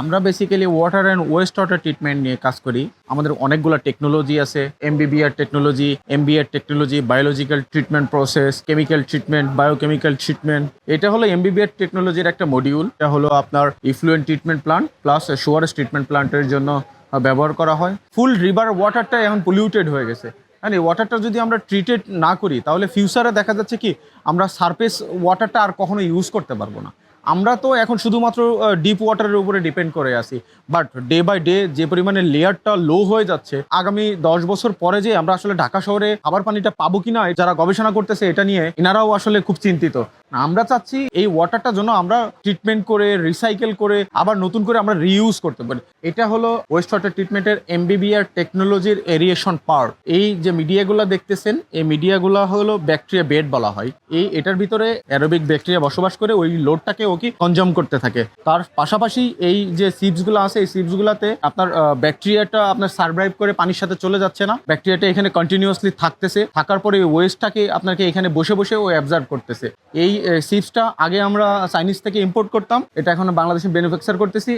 আমরা basically water and waste water treatment নিয়ে কাজ করি। আমাদের অনেকগুলো টেকনোলজি আছে, MBBR technology, MBR technology, biological treatment process, chemical treatment, biochemical treatment. এটা হলো এমবিবিআর টেকনোলজির একটা মডিউল। এটা হলো আপনার effluent treatment plant plus sewerage treatment প্লান্টের জন্য ব্যবহার করা হয়। ফুল রিভার ওয়াটারটা এখন পলিউটেড হয়ে গেছে। হ্যাঁ, এই ওয়াটারটা যদি আমরা ট্রিটেড না করি তাহলে ফিউচারে দেখা যাচ্ছে কি আমরা সারফেস ওয়াটারটা আর কখনো ইউজ করতে পারবো না। আমরা তো এখন শুধুমাত্র ডিপ ওয়াটারের উপরে ডিপেন্ড করে আছি, বাট ডে বাই ডে যে পরিমাণে লেয়ারটা লো হয়ে যাচ্ছে, আগামী 10 বছর পরে যে আমরা আসলে ঢাকা শহরে খাবার পানিটা পাবো কিনা, যারা গবেষণা করতেছে এটা নিয়ে এনারাও আসলে খুব চিন্তিত। আমরা চাচ্ছি এই ওয়াটারটা যেন আমরা ট্রিটমেন্ট করে রিসাইকেল করে আবার নতুন করে আমরা রিইউজ করতে পারি। এটা হলো ওয়েস্ট ওয়াটার ট্রিটমেন্টের এমবিবিআর টেকনোলজির এরিয়েশন পার্ট। এই যে মিডিয়াগুলো দেখতেছেন, এই মিডিয়াগুলো হলো ব্যাকটেরিয়া বেড বলা হয়। এটার ভিতরে অ্যারোবিক ব্যাকটেরিয়া বসবাস করে ওই লোডটাকে ওকে কনজাম করতে থাকে। তার পাশাপাশি এই যে সিপসগুলো আছে, এই সিপসগুলোতে আপনার ব্যাকটেরিয়াটা আপনার সার্ভাইভ করে পানির সাথে চলে যাচ্ছে না, ব্যাকটেরিয়াটা এখানে কন্টিনিউয়াসলি থাকতেছে, থাকার পরে ওই ওয়েস্টটাকে আপনাকে এখানে বসে বসে ও অ্যাবজর্ব করতেছে। এই সিপসটা আগে আমরা চাইনিজ থেকে ইম্পোর্ট করতাম, এটা এখন বাংলাদেশে ম্যানুফ্যাকচার করতেছি।